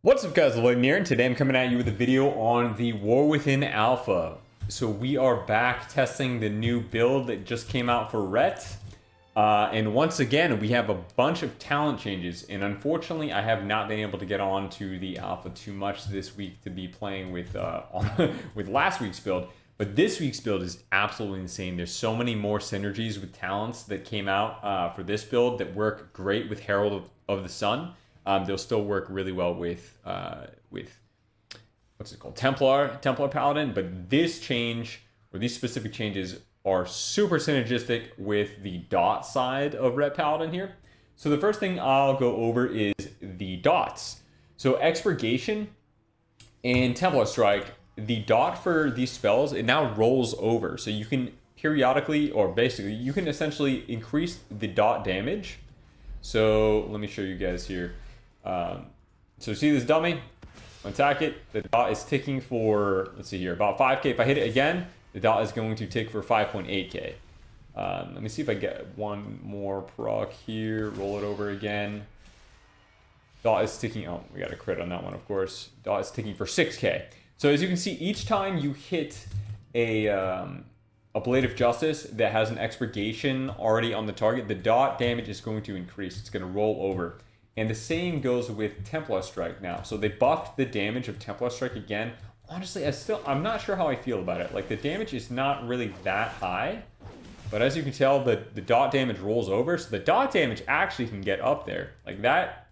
What's up guys, Lvladen here, and today I'm coming at you with a video on the War Within Alpha. So we are back testing the new build that just came out for Ret. And once again, we have a bunch of talent changes, and unfortunately I have not been able to get on to the Alpha too much this week to be playing with, with last week's build. But this week's build is absolutely insane. There's so many more synergies with talents that came out for this build that work great with Herald of the Sun. They'll still work really well with what's it called, Templar Paladin. But this change, or these specific changes, are super synergistic with the dot side of Ret Paladin here. So the first thing I'll go over is the dots. So Expurgation and Templar Strike, the dot for these spells, it now rolls over. So you can periodically, or basically, you can essentially increase the dot damage. So let me show you guys here. So see this dummy? Attack it. The dot is ticking for, let's see here, about 5k. If I hit it again, the dot is going to tick for 5.8k. Let me see if I get one more proc here. Roll it over again. Dot is ticking. Oh, we got a crit on that one, of course. Dot is ticking for 6k. So as you can see, each time you hit a Blade of Justice that has an Expurgation already on the target, the dot damage is going to increase. It's going to roll over. And the same goes with Templar Strike now. So they buffed the damage of Templar Strike again. Honestly, I'm not sure how I feel about it. Like, the damage is not really that high. But as you can tell, the dot damage rolls over. So the dot damage actually can get up there. Like, that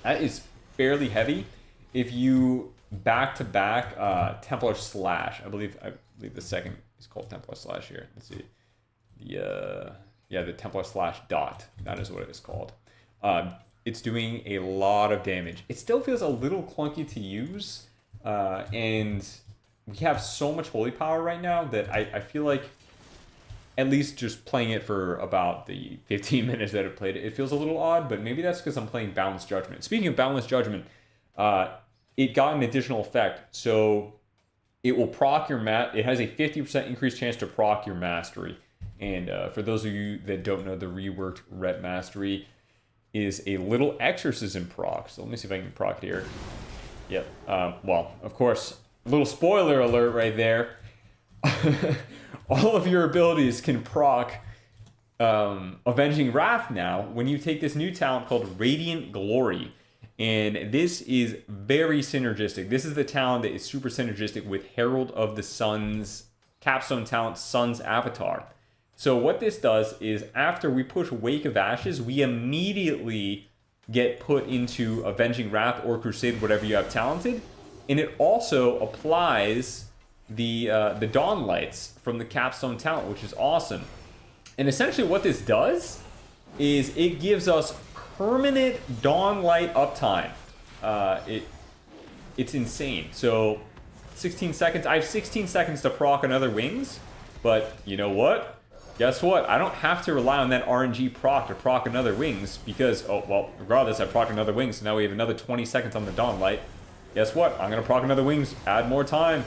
is fairly heavy. If you back-to-back Templar Slash, I believe the second is called Templar Slash here. Let's see. The Templar Slash dot. That is what it is called. It's doing a lot of damage. It still feels a little clunky to use, and we have so much holy power right now that I feel like, at least just playing it for about the 15 minutes that I've played it, it feels a little odd, but maybe that's because I'm playing Balanced Judgment. Speaking of Balanced Judgment, it got an additional effect, so it will proc your it has a 50% increased chance to proc your Mastery. And for those of you that don't know, the reworked Ret Mastery is a little exorcism proc. So let me see if I can proc it here. Yep. Well, of course, a little spoiler alert right there. All of your abilities can proc Avenging Wrath now when you take this new talent called Radiant Glory. And this is very synergistic. This is the talent that is super synergistic with Herald of the Sun's capstone talent, Sun's Avatar. So what this does is, after we push Wake of Ashes, we immediately get put into Avenging Wrath or Crusade, whatever you have talented. And it also applies the Dawn Lights from the capstone talent, which is awesome. And essentially what this does is it gives us permanent Dawn Light uptime. It's insane. So 16 seconds. I have 16 seconds to proc another Wings, but you know what? Guess what? I don't have to rely on that RNG proc to proc another Wings because, oh, well, regardless, I proc another Wings, so now we have another 20 seconds on the Dawn Light. Guess what? I'm going to proc another Wings, add more time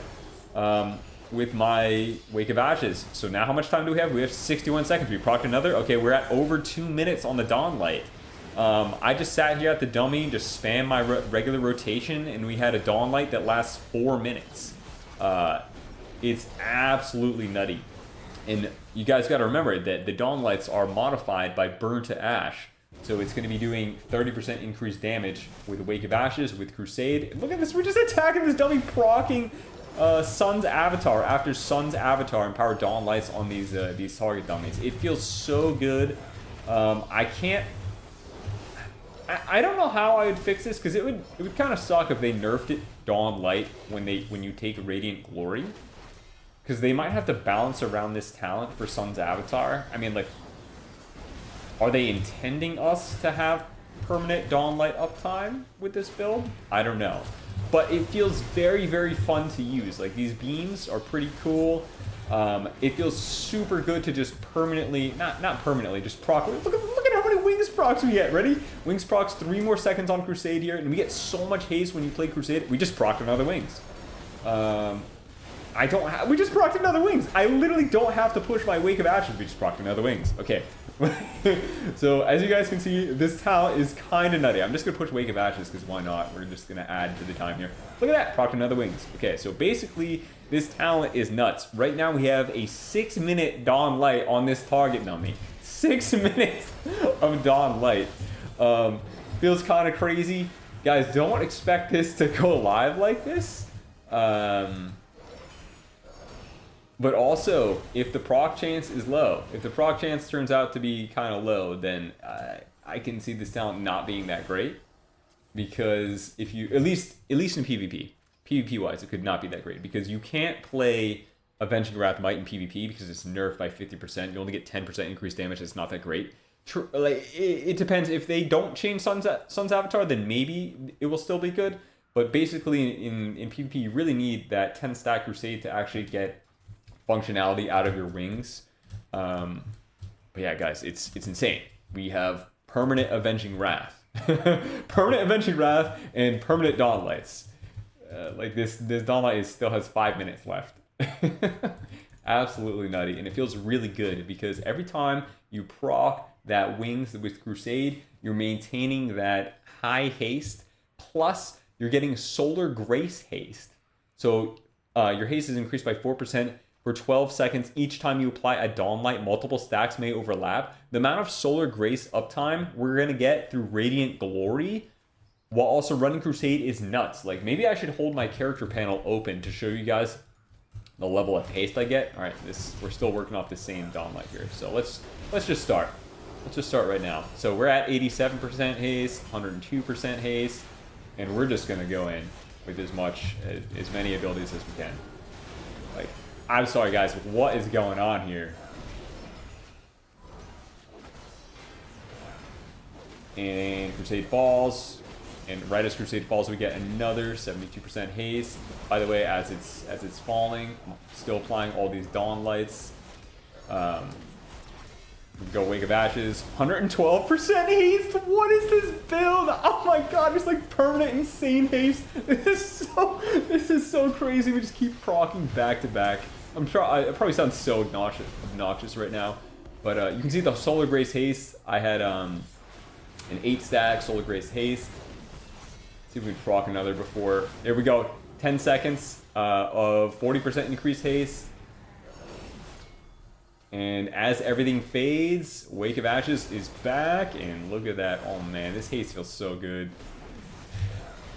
with my Wake of Ashes. So now how much time do we have? We have 61 seconds. We proc another. Okay, we're at over 2 minutes on the Dawn Light. I just sat here at the dummy, just spam my regular rotation, and we had a Dawn Light that lasts 4 minutes. It's absolutely nutty. And you guys got to remember that the Dawn Lights are modified by Burn to Ash. So it's going to be doing 30% increased damage with Wake of Ashes, with Crusade. Look at this, we're just attacking this dummy, proccing Sun's Avatar after Sun's Avatar and Power Dawn Lights on these target dummies. It feels so good. I don't know how I would fix this, because it would kind of suck if they nerfed it Dawn Light when you take Radiant Glory. Because they might have to balance around this talent for Sun's Avatar. I mean, like, are they intending us to have permanent Dawn Light uptime with this build? I don't know. But it feels very, very fun to use. Like, these beams are pretty cool. It feels super good to just permanently, not permanently, just proc. Look at how many Wings procs we get. Ready? Wings procs 3 more seconds on Crusade here. And we get so much haste when you play Crusade. We just proc another Wings. I don't have, we just procced another wings. I literally don't have to push my Wake of Ashes. We just procced another wings. Okay. So as you guys can see, this talent is kind of nutty. I'm just going to push Wake of Ashes because why not? We're just going to add to the time here. Look at that. Procced another wings. Okay, so basically this talent is nuts. Right now we have a 6-minute Dawn Light on this target dummy. 6 minutes of Dawn Light. Feels kind of crazy. Guys, don't expect this to go live like this. But also, if the proc chance is low, if the proc chance turns out to be kind of low, then I can see this talent not being that great. Because if you, at least in PvP, PvP-wise, it could not be that great. Because you can't play Avenging Wrath Might in PvP because it's nerfed by 50%. You only get 10% increased damage. It's not that great. Like it depends. If they don't change Sun's avatar, then maybe it will still be good. But basically, in PvP, you really need that 10-stack Crusade to actually get functionality out of your wings. But yeah, guys, it's insane. We have permanent Avenging Wrath, permanent Avenging Wrath, and permanent Dawn Lights. Like this Dawn Light still has 5 minutes left. Absolutely nutty, and it feels really good because every time you proc that wings with Crusade, you're maintaining that high haste, plus you're getting Solar Grace haste. So your haste is increased by 4% for 12 seconds each time you apply a Dawn Light. Multiple stacks may overlap. The amount of Solar Grace uptime we're going to get through Radiant Glory while also running Crusade is nuts. Like, maybe I should hold my character panel open to show you guys the level of haste I get. All right, we're still working off the same Dawn Light here. So let's just start. Let's just start right now. So we're at 87% haste, 102% haste, and we're just going to go in with as many abilities as we can. Like, I'm sorry, guys, what is going on here? And Crusade falls, and right as Crusade falls, we get another 72% haste. By the way, as it's falling, I'm still applying all these Dawn Lights. Go Wake of Ashes, 112% haste. What is this build? Oh my god, it's like permanent insane haste. This is so crazy. We just keep proccing back to back. I probably sound so obnoxious right now, but you can see the Solar Grace haste. I had an 8-stack Solar Grace haste. Let's see if we can proc another before. There we go. 10 seconds of 40% increased haste. And as everything fades, Wake of Ashes is back, and look at that. Oh man, this haste feels so good.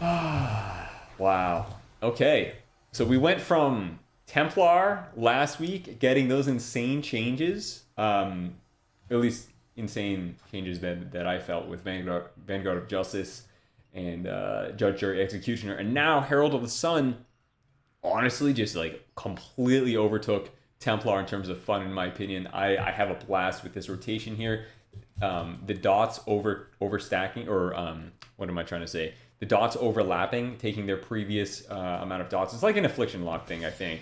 Wow. Okay, so we went from Templar last week, getting those insane changes, at least insane changes that I felt with Vanguard of Justice and Judge, Jury, Executioner, and now Herald of the Sun honestly just like completely overtook Templar in terms of fun, in my opinion. I have a blast with this rotation here. The dots overstacking, or what am I trying to say? The dots overlapping, taking their previous amount of dots. It's like an affliction lock thing, I think.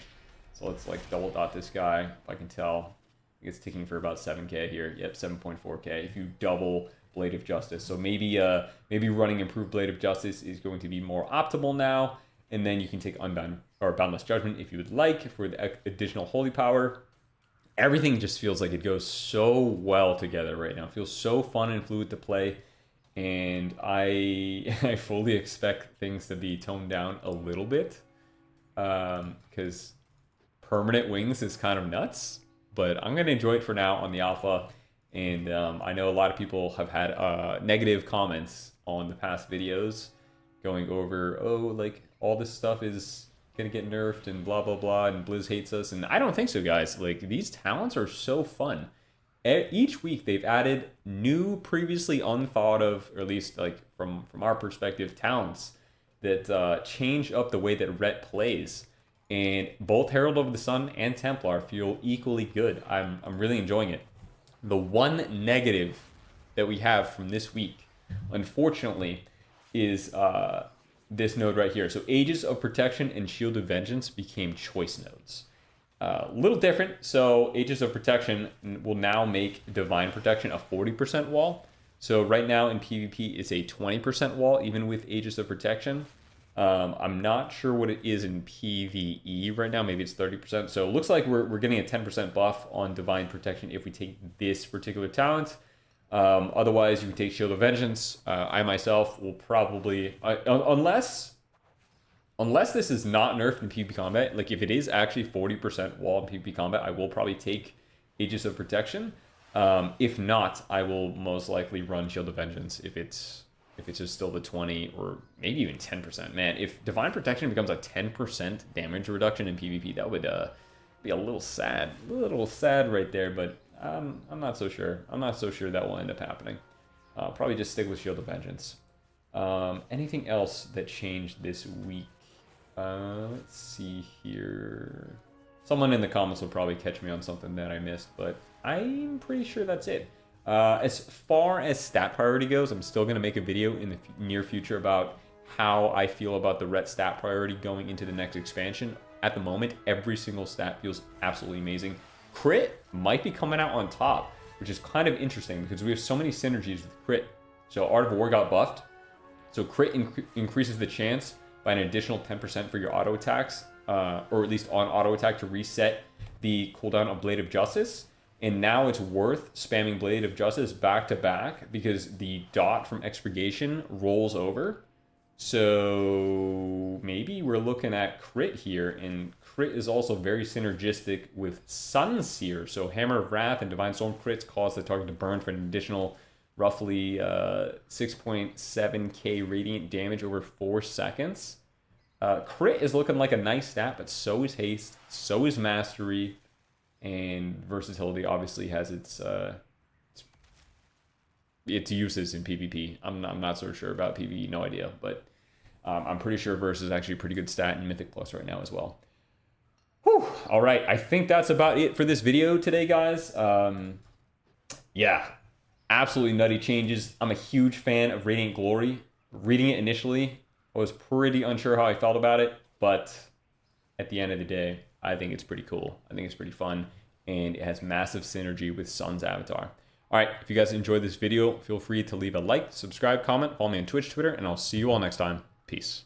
So let's like double dot this guy, if I can tell. It's ticking for about 7k here. Yep, 7.4k. If you double Blade of Justice, so maybe running improved Blade of Justice is going to be more optimal now. And then you can take Unbound or Boundless Judgment if you would like for the additional Holy Power. Everything just feels like it goes so well together right now. It feels so fun and fluid to play. And I fully expect things to be toned down a little bit. Because permanent wings is kind of nuts. But I'm going to enjoy it for now on the alpha. And I know a lot of people have had negative comments on the past videos going over, oh, like, all this stuff is gonna get nerfed and blah blah blah, and Blizz hates us, and I don't think so, guys. Like, these talents are so fun. Each week they've added new, previously unthought of, or at least like from our perspective, talents that change up the way that Ret plays. And both Herald of the Sun and Templar feel equally good. I'm really enjoying it. The one negative that we have from this week, unfortunately, is this node right here. So Aegis of Protection and Shield of Vengeance became choice nodes. A little different. So Aegis of Protection will now make Divine Protection a 40% wall. So right now in PvP it's a 20% wall, even with Aegis of Protection. I'm not sure what it is in PvE right now. Maybe it's 30%. So it looks like we're getting a 10% buff on Divine Protection if we take this particular talent. Otherwise, you can take Shield of Vengeance. I myself will probably, unless this is not nerfed in PvP combat, like if it is actually 40% wall in PvP combat, I will probably take Aegis of Protection. If not, I will most likely run Shield of Vengeance if it's just still the 20 or maybe even 10%. Man, if Divine Protection becomes a 10% damage reduction in PvP, that would be a little sad. A little sad right there, but I'm not so sure. I'm not so sure that will end up happening. Probably just stick with Shield of Vengeance. Anything else that changed this week? Let's see here. Someone in the comments will probably catch me on something that I missed, but I'm pretty sure that's it. As far as stat priority goes, I'm still going to make a video in the near future about how I feel about the ret stat priority going into the next expansion. At the moment, every single stat feels absolutely amazing. Crit might be coming out on top, which is kind of interesting because we have so many synergies with crit. So Art of War got buffed. So crit increases the chance by an additional 10% for your auto attacks, or at least on auto attack to reset the cooldown of Blade of Justice. And now it's worth spamming Blade of Justice back to back because the dot from Expurgation rolls over. So maybe we're looking at crit here, and crit is also very synergistic with Sunseer. So Hammer of Wrath and Divine Storm crits cause the target to burn for an additional roughly 6.7k radiant damage over 4 seconds. Crit is looking like a nice stat, but so is Haste, so is Mastery, and Versatility obviously has its uses in PvP. I'm not so sure about PvE, no idea, but I'm pretty sure Verse is actually a pretty good stat in Mythic Plus right now as well. Whew. All right, I think that's about it for this video today, guys. Yeah, absolutely nutty changes. I'm a huge fan of Radiant Glory. Reading it initially, I was pretty unsure how I felt about it, but at the end of the day, I think it's pretty cool. I think it's pretty fun, and it has massive synergy with Sun's avatar. All right, if you guys enjoyed this video, feel free to leave a like, subscribe, comment, follow me on Twitch, Twitter, and I'll see you all next time. Peace.